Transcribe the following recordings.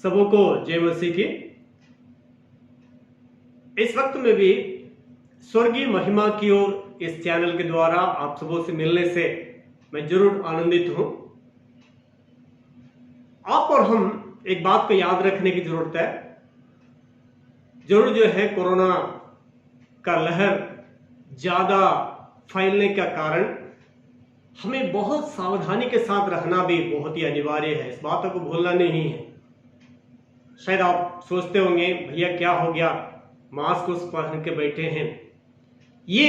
सबों को जय मसीह की। इस वक्त में भी स्वर्गीय महिमा की ओर इस चैनल के द्वारा आप सबों से मिलने से मैं जरूर आनंदित हूं। आप और हम एक बात को याद रखने की जरूरत है, जरूर जो है कोरोना का लहर ज्यादा फैलने का कारण हमें बहुत सावधानी के साथ रहना भी बहुत ही अनिवार्य है। इस बातों को भूलना नहीं है। शायद आप सोचते होंगे भैया क्या हो गया, मास्क पहन के बैठे हैं। ये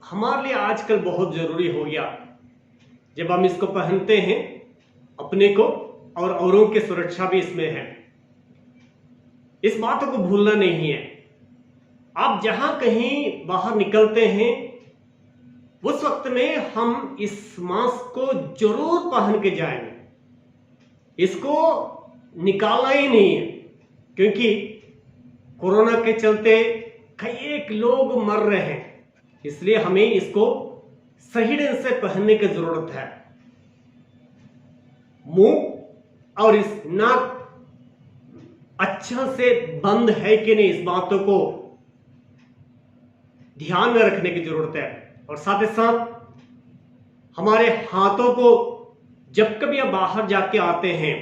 हमारे लिए आजकल बहुत जरूरी हो गया। जब हम इसको पहनते हैं अपने को और औरों की सुरक्षा भी इसमें है। इस बातों को भूलना नहीं है। आप जहां कहीं बाहर निकलते हैं उस वक्त में हम इस मास्क को जरूर पहन के जाएंगे। इसको निकालना ही नहीं है, क्योंकि कोरोना के चलते कई एक लोग मर रहे हैं। इसलिए हमें इसको सही ढंग से पहनने की जरूरत है। मुंह और इस नाक अच्छा से बंद है कि नहीं, इस बातों को ध्यान में रखने की जरूरत है। और साथ ही साथ हमारे हाथों को जब कभी आप बाहर जाके आते हैं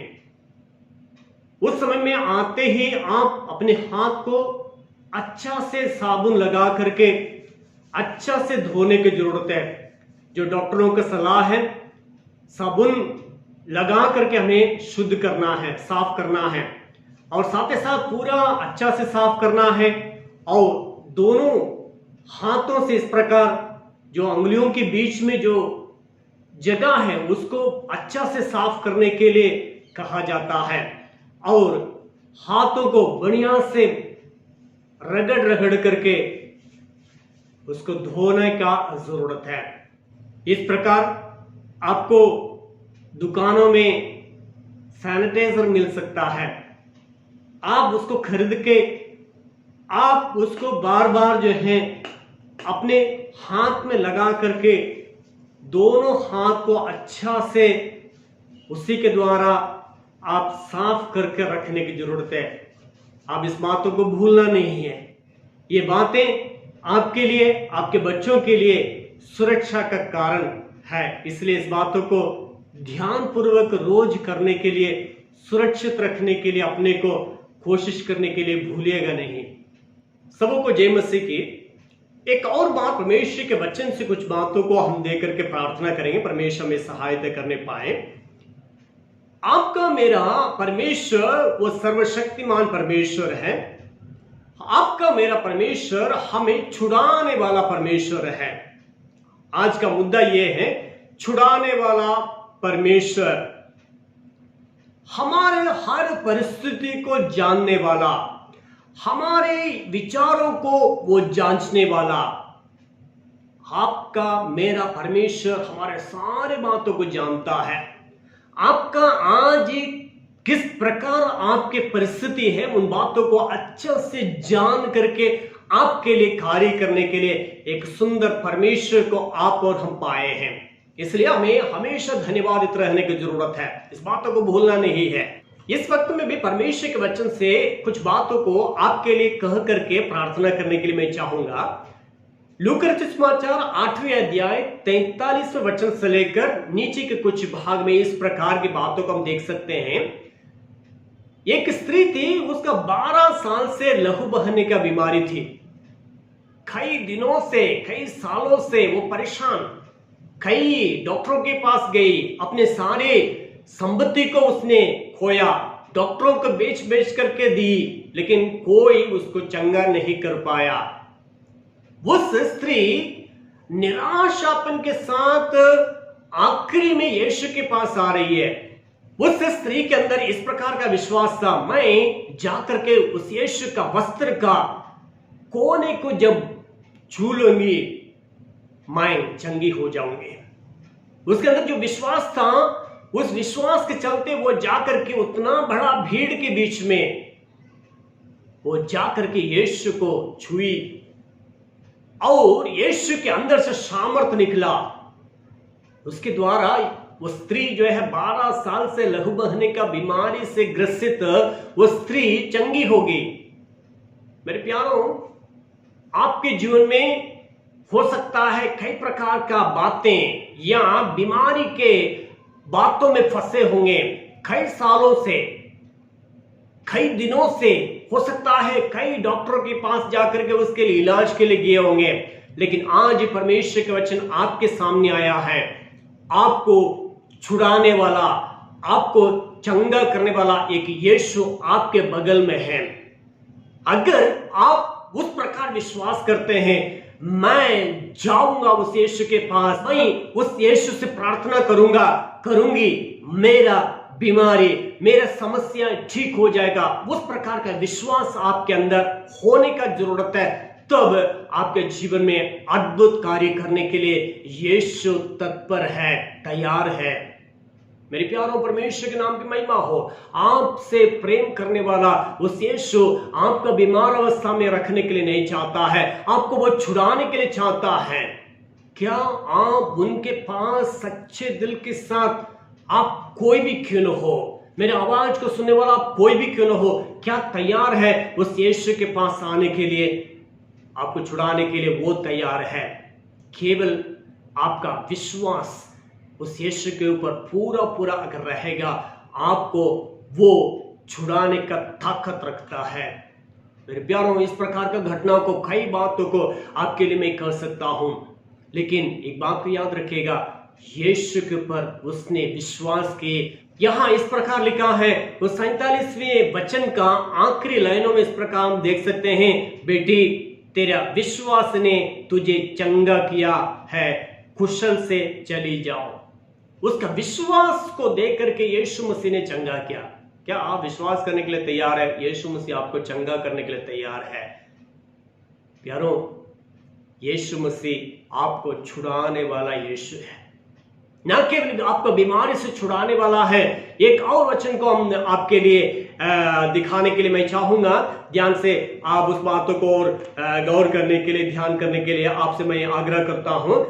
उस समय में आते ही आप अपने हाथ को अच्छा से साबुन लगा करके अच्छा से धोने की जरूरत है। जो डॉक्टरों का सलाह है, साबुन लगा करके हमें शुद्ध करना है, साफ करना है और साथ ही साथ पूरा अच्छा से साफ करना है। और दोनों हाथों से इस प्रकार जो अंगुलियों के बीच में जो जगह है उसको अच्छा से साफ करने के लिए कहा जाता है। और हाथों को बढ़िया से रगड़ रगड़ करके उसको धोने का जरूरत है। इस प्रकार आपको दुकानों में सैनिटाइजर मिल सकता है। आप उसको खरीद के आप उसको बार बार जो है अपने हाथ में लगा करके दोनों हाथ को अच्छा से उसी के द्वारा आप साफ करके रखने की जरूरत है। आप इस बातों को भूलना नहीं है। ये बातें आपके लिए, आपके बच्चों के लिए सुरक्षा का कारण है। इसलिए इस बातों को ध्यान पूर्वक रोज करने के लिए, सुरक्षित रखने के लिए अपने को कोशिश करने के लिए भूलिएगा नहीं। सबों को जय मसीह की। एक और बात, परमेश्वर के वचन से कुछ बातों को हम दे करके प्रार्थना करेंगे, परमेश्वर हमें सहायता करने पाए। आपका मेरा परमेश्वर वो सर्वशक्तिमान परमेश्वर है। आपका मेरा परमेश्वर हमें छुड़ाने वाला परमेश्वर है। आज का मुद्दा यह है, छुड़ाने वाला परमेश्वर, हमारे हर परिस्थिति को जानने वाला, हमारे विचारों को वो जांचने वाला। आपका मेरा परमेश्वर हमारे सारे बातों को जानता है। आपका आज किस प्रकार आपके परिस्थिति है उन बातों को अच्छा से जान करके आपके लिए कार्य करने के लिए एक सुंदर परमेश्वर को आप और हम पाए हैं। इसलिए हमें हमेशा धन्यवादित रहने की जरूरत है। इस बातों को भूलना नहीं है। इस वक्त में भी परमेश्वर के वचन से कुछ बातों को आपके लिए कह करके प्रार्थना करने के लिए मैं चाहूंगा। लूका रचित समाचार 8वें अध्याय 43वें वचन से लेकर नीचे के कुछ भाग में इस प्रकार की बातों को हम देख सकते हैं। एक स्त्री थी, उसका 12 साल से लहू बहने का बीमारी थी। कई दिनों से, कई सालों से वो परेशान, कई डॉक्टरों के पास गई, अपने सारे संपत्ति को उसने खोया, डॉक्टरों को बेच बेच करके दी, लेकिन कोई उसको चंगा नहीं कर पाया। उस स्त्री निराशापन के साथ आखिरी में यीशु के पास आ रही है। उस स्त्री के अंदर इस प्रकार का विश्वास था, मैं जाकर के उस यीशु का वस्त्र का कोने को जब छू लूंगी मैं चंगी हो जाऊंगी। उसके अंदर जो विश्वास था, उस विश्वास के चलते वो जाकर के उतना बड़ा भीड़ के बीच में वो जाकर के यीशु को छुई और यीशु के अंदर से सामर्थ निकला। उसके द्वारा वो स्त्री जो है 12 साल से लहू बहने का बीमारी से ग्रसित वो स्त्री चंगी होगी। मेरे प्यारों, आपके जीवन में हो सकता है कई प्रकार का बातें या बीमारी के बातों में फंसे होंगे, कई सालों से, कई दिनों से, हो सकता है कई डॉक्टरों के पास जाकर के उसके लिए इलाज के लिए गए होंगे, लेकिन आज परमेश्वर का वचन आपके सामने आया है। आपको छुड़ाने वाला, आपको चंगा करने वाला एक यीशु आपके बगल में है। अगर आप उस प्रकार विश्वास करते हैं, मैं जाऊंगा उस यीशु के पास, मैं उस यीशु से प्रार्थना करूंगी, मेरा बीमारी, मेरा समस्या ठीक हो जाएगा, उस प्रकार का विश्वास आपके अंदर होने का जरूरत है। तब आपके जीवन में अद्भुत कार्य करने के लिए यीशु तत्पर है, तैयार है। मेरे प्यारों, परमेश्वर के नाम की महिमा हो। आपसे प्रेम करने वाला उस यीशु आपका बीमार अवस्था में रखने के लिए नहीं चाहता है, आपको वो छुड़ाने के लिए चाहता है। क्या आप उनके पास सच्चे दिल के साथ, आप कोई भी क्यों न हो, मेरे आवाज को सुनने वाला आप कोई भी क्यों न हो, क्या तैयार है उस यीशु के पास आने के लिए? आपको छुड़ाने के लिए वो तैयार है। केवल आपका विश्वास उस यीशु के ऊपर पूरा पूरा अगर रहेगा, आपको वो छुड़ाने का ताकत रखता है। मेरे प्यारों, इस प्रकार का घटना को, कई बातों को आपके लिए मैं कह सकता हूं, लेकिन एक बात को याद रखिएगा, यीशु के ऊपर उसने विश्वास किए। यहां इस प्रकार लिखा है, उस 47वें वचन का आखिरी लाइनों में इस प्रकार हम देख सकते हैं, बेटी तेरा विश्वास ने तुझे चंगा किया है, कुशल से चली जाओ। उसका विश्वास को देख करके यीशु मसीह ने चंगा किया। क्या आप विश्वास करने के लिए तैयार है? यीशु मसीह आपको चंगा करने के लिए तैयार है। प्यारों, यीशु मसीह आपको छुड़ाने वाला यीशु है, ना केवल आपको बीमारी से छुड़ाने वाला है। एक और वचन को हम आपके लिए दिखाने के लिए मैं चाहूंगा, ध्यान से आप उस बातों को और गौर करने के लिए, ध्यान करने के लिए आपसे मैं आग्रह करता हूं।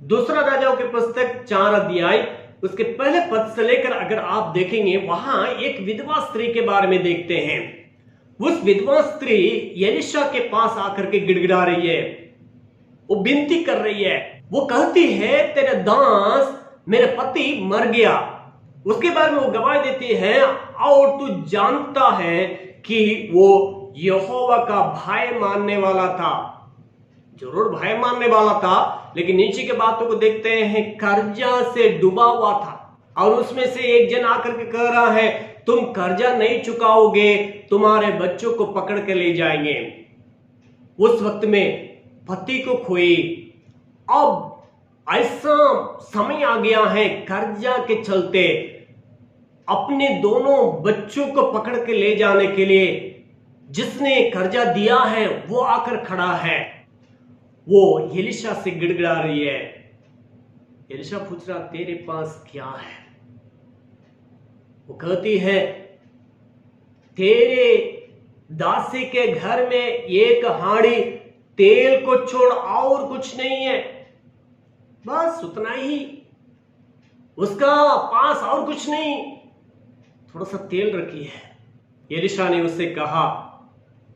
दूसरा राजाओं की पुस्तक 4 अध्याय उसके पहले पद से लेकर अगर आप देखेंगे, वहां एक विधवा स्त्री के बारे में देखते हैं। उस विधवा स्त्री एलीशा के पास आकर के गिड़गिड़ा रही है, वो विनती कर रही है, वो कहती है तेरे दास मेरे पति मर गया। उसके बारे में वो गवाही देती है, और तू जानता है कि वो यहोवा का भय मानने वाला था। जरूर भय मानने वाला था, लेकिन नीचे के बातों को देखते हैं, कर्जा से डूबा हुआ था। और उसमें से एक जन आकर के कह रहा है, तुम कर्जा नहीं चुकाओगे, तुम्हारे बच्चों को पकड़ के ले जाएंगे। उस वक्त में पति को खोई। अब ऐसा समय आ गया है, कर्जा के चलते अपने दोनों बच्चों को पकड़ के ले जाने के लिए जिसने कर्जा दिया है वो आकर खड़ा है। वो एलीशा से गिड़गिड़ा रही है। एलीशा पूछ रहा, तेरे पास क्या है? वो कहती है, तेरे दासी के घर में एक हांडी तेल को छोड़ और कुछ नहीं है, बस उतना ही, उसका पास और कुछ नहीं, थोड़ा सा तेल रखी है। एलीशा ने उससे कहा,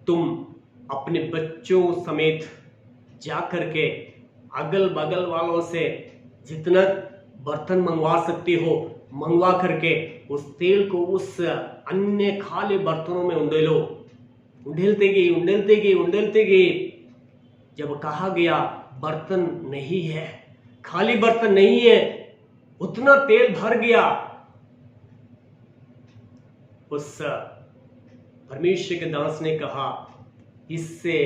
तुम अपने बच्चों समेत जाकर के अगल बगल वालों से जितना बर्तन मंगवा सकती हो मंगवा करके उस तेल को उस अन्य खाली बर्तनों में उंडेलो। उंडेलते गई। जब कहा गया बर्तन नहीं है, खाली बर्तन नहीं है, उतना तेल भर गया। उस परमेश्वर के दास ने कहा, इससे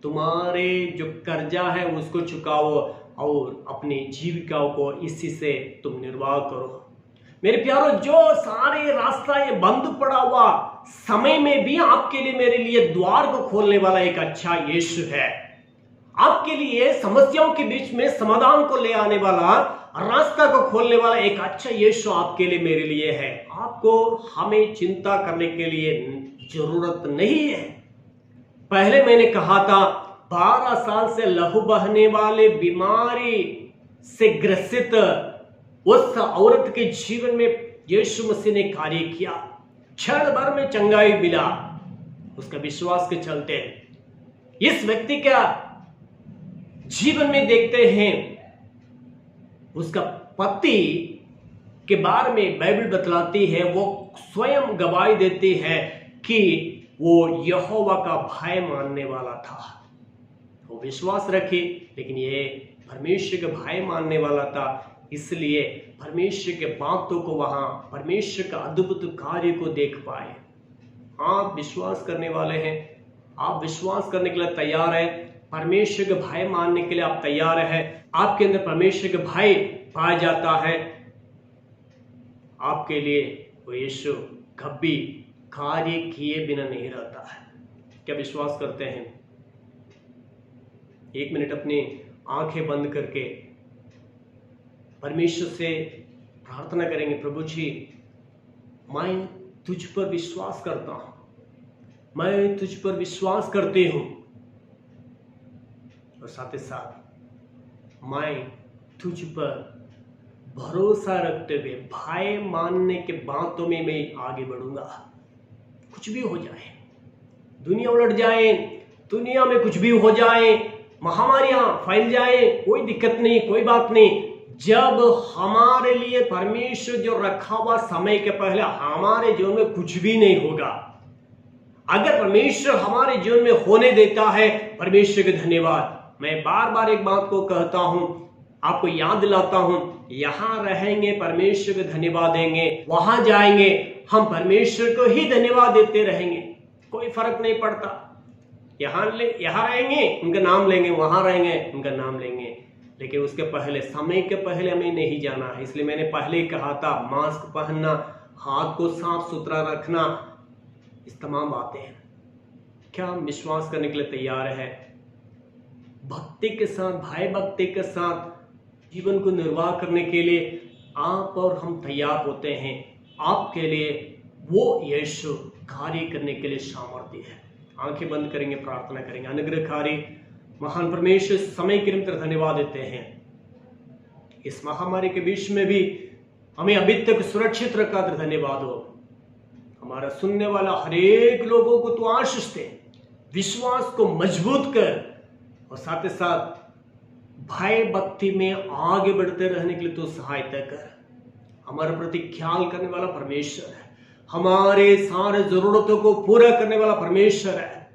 तुम्हारे जो कर्जा है उसको चुकाओ और अपनी जीविकाओं को इसी से तुम निर्वाह करो। मेरे प्यारों, जो सारे रास्ता ये बंद पड़ा हुआ समय में भी आपके लिए, मेरे लिए द्वार को खोलने वाला एक अच्छा यीशु है। आपके लिए समस्याओं के बीच में समाधान को ले आने वाला, रास्ता को खोलने वाला एक अच्छा यीशु आपके लिए, मेरे लिए है। आपको हमें चिंता करने के लिए जरूरत नहीं है। पहले मैंने कहा था, 12 साल से लहू बहने वाले बीमारी से ग्रसित उस औरत के जीवन में यीशु मसीह ने कार्य किया, क्षण भर में चंगाई मिला उसका विश्वास के चलते। इस व्यक्ति का जीवन में देखते हैं उसका पति के बारे में बाइबल बतलाती है, वो स्वयं गवाही देती है कि वो यहोवा का भय मानने वाला था। वो विश्वास रखी, लेकिन ये परमेश्वर का भय मानने वाला था, इसलिए परमेश्वर के बातों को, वहां परमेश्वर का अद्भुत कार्य को देख पाए। आप विश्वास करने वाले हैं, आप विश्वास करने के लिए तैयार हैं, परमेश्वर के भय मानने के लिए आप तैयार हैं, आपके अंदर परमेश्वर का भय पाया जाता है, आपके लिए वो यीशु कभी कार्य किए बिना नहीं रहता है। क्या विश्वास करते हैं? 1 मिनट अपनी आंखें बंद करके परमेश्वर से प्रार्थना करेंगे, प्रभु जी मैं तुझ पर विश्वास करता हूं, मैं तुझ पर विश्वास करती हूं, और साथ ही साथ मैं तुझ पर भरोसा रखते हुए भय मानने के बातों में मैं आगे बढ़ूंगा। कुछ भी हो जाए, दुनिया उलट जाए, दुनिया में कुछ भी हो जाए, महामारियां फैल जाए, कोई दिक्कत नहीं, कोई बात नहीं। जब हमारे लिए परमेश्वर जो रखा हुआ समय के पहले हमारे जीवन में कुछ भी नहीं होगा। अगर परमेश्वर हमारे जीवन में होने देता है, परमेश्वर के धन्यवाद। मैं बार बार एक बात को कहता हूं, आपको याद दिलाता हूं, यहां रहेंगे परमेश्वर को धन्यवाद देंगे, वहां जाएंगे हम परमेश्वर को ही धन्यवाद देते रहेंगे, कोई फर्क नहीं पड़ता। यहां रहेंगे उनका नाम लेंगे, वहां रहेंगे उनका नाम लेंगे, लेकिन उसके पहले, समय के पहले हमें नहीं जाना है। इसलिए मैंने पहले ही कहा था, मास्क पहनना, हाथ को साफ सुथरा रखना, इस तमाम बातें हैं। क्या हम विश्वास करने के लिए तैयार है? भक्ति के साथ, भय भक्ति के साथ जीवन को निर्वाह करने के लिए आप और हम तैयार होते हैं। आपके लिए वो यीशु कार्य करने के लिए सामर्थ्य है। आंखें बंद करेंगे, प्रार्थना करेंगे। अनुग्रहकारी महान परमेश्वर, समय के निमित्त धन्यवाद देते हैं। इस महामारी के बीच में भी हमें अभी तक सुरक्षित रखा, तो धन्यवाद हो। हमारा सुनने वाला हर एक लोगों को तो आशीष दे, विश्वास को मजबूत कर, और साथ ही साथ भय भक्ति में आगे बढ़ते रहने के लिए तो सहायता कर। हमारे प्रति ख्याल करने वाला परमेश्वर है, हमारे सारे जरूरतों को पूरा करने वाला परमेश्वर है।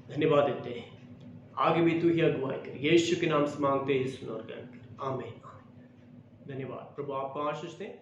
धन्यवाद देते हैं, आगे भी तू ही अगुवाई कर। यीशु के नाम से मांगते हैं, सुन और ग्रहण कर। आमीन। धन्यवाद। प्रभु आपको आशीष दें।